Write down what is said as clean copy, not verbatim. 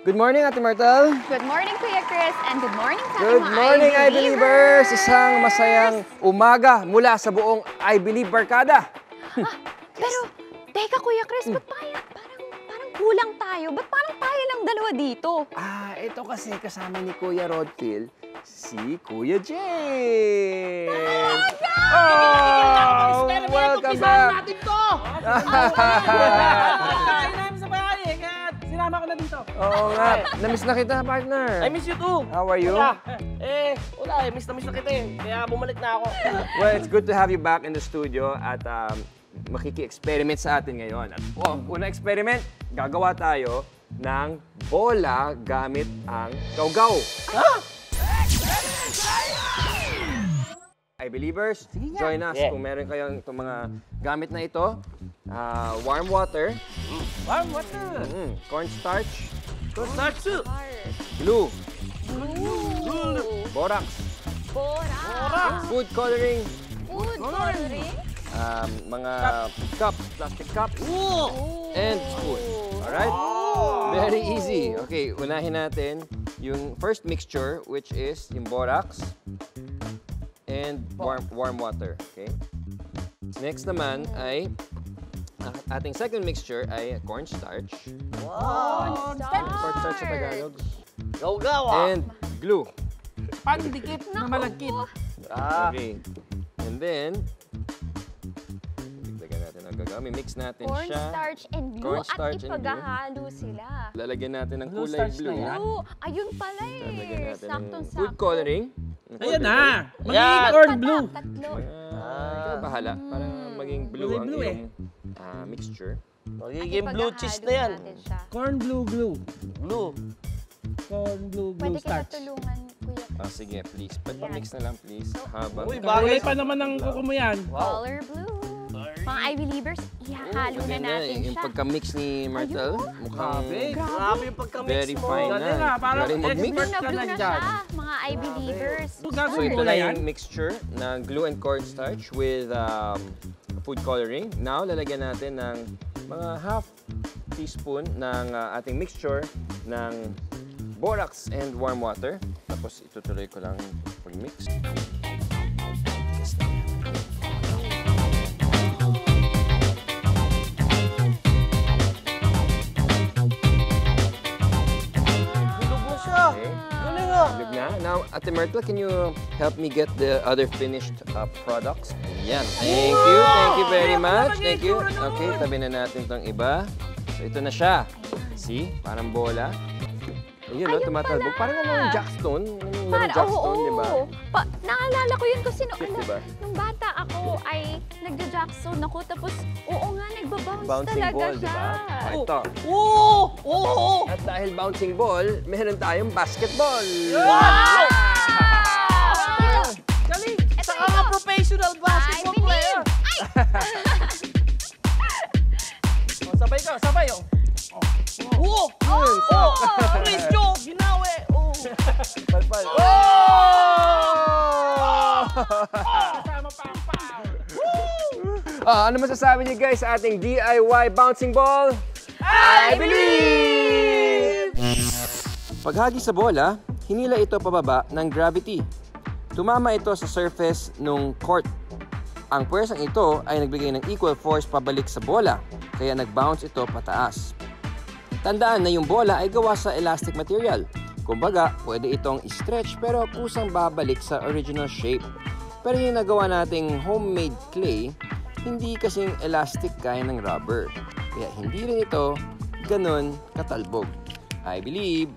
Good morning, Ate Myrtle. Good morning, Kuya Chris, and good morning sa Good mga morning, I Believers! Isang masayang umaga mula sa buong I Believe Barkada. Pero, teka Kuya Chris, ba't parang kulang tayo? Ba't parang tayo lang dalawa dito? Ito kasi kasama ni Kuya Rodfield, si Kuya James. Oh, welcome back! natin to! Kakain namin sa bahay eh, kaya sinama ko na dito. Oo nga, namiss na kita, partner. I miss you too. How are you? Wala eh, miss na kita eh. Kaya bumalik na ako. Well, it's good to have you back in the studio at makiki-experiment sa atin ngayon. At unang experiment, gagawa tayo ng bola gamit ang gawgaw. I Believers, join us kung meron kayong itong mga gamit na ito. Warm water, Warm water. cornstarch, Start soup. glue, Borax. borax, food coloring, Food coloring. mga cups, plastic cups, Ooh. and spoon. Alright? Very easy. Okay, unahin natin yung first mixture, which is yung borax and warm water. Okay? Next naman ay ating second mixture ay cornstarch. Cornstarch sa Tagalog. Gaw-gaw And glue. Pandikit na malagkit. Okay. And then, lagyan natin ang gagawin. Mix natin siya. Cornstarch and glue Cornstarch at and glue. ipaghahalo sila. Lalagyan natin ng Blue kulay starch blue. na yan. Blue. Ayun pala Lalagyan eh. natin ng Saktong-sakto. food coloring. Ayan na. Magiging Magiging corn blue. Tatlo. ikaw bahala. Para maging blue ang Blue eh. iyong mixture. Magiging blue cheese na yan. Natin siya. Corn blue glue. Blue. Corn blue Pwede glue kita starch. tulungan, Kuya Chris. Sige, please. Pa-mix na lang, please. Habang. Uy, bagay pa naman ang kuko mo yan. Color blue. Mga I Believers, ihahalo na Maganda, natin yung siya. pagka-mix ni Myrtle, mukhang Grabe yung pagka-mix very mo. fine Galing na. ah, parang Galing mag-mix. Blue na Ka blue na na dyan. siya, mga I Believers. So, So ito Wala na yan? yung mixture ng glue and cornstarch with food coloring. Now, lalagyan natin ng mga half teaspoon ng ating mixture ng borax and warm water. Tapos itutuloy ko lang pag-mix. Bilog na siya. Okay. Galing ah. Look na. Now, Ate Myrtle, can you help me get the other finished products? Yan. Thank you. Thank you very much. Thank you. Okay, tabi na natin tong iba. So, ito na siya. See? Parang bola. Ayun, no? Tumatalbog. Parang ano yung jackstone. Yung jackstone, di ba? Naalala ko yun kasi Cute, diba? nung bata ako ay nagja-jackstone ako. Tapos, oo nga, nagbabounce Bouncing talaga ball, di siya. ba? Ito. Oo! Oo! At dahil bouncing ball, meron tayong basketball. Wow! Wow! Galing! Ito, Saka ito. ka professional I basketball player. believe! Oh, sabay ka, sabay oh. Oo! Oo! Chris Joe, ginawi! Oo! Palpal. Oh! Kasama pa ang pao! Ano masasabi niyo guys sa ating DIY bouncing ball? I believe! Paghagi sa bola, hinila ito pababa ng gravity. Tumama ito sa surface ng court. Ang puwersang ito ay nagbigay ng equal force pabalik sa bola, kaya nag-bounce ito pataas. Tandaan na yung bola ay gawa sa elastic material. Kumbaga, pwede itong i-stretch pero kusang babalik sa original shape. Pero yung nagawa nating homemade clay, hindi kasing elastic kaya ng rubber. Kaya hindi rin ito ganun katalbog. I believe!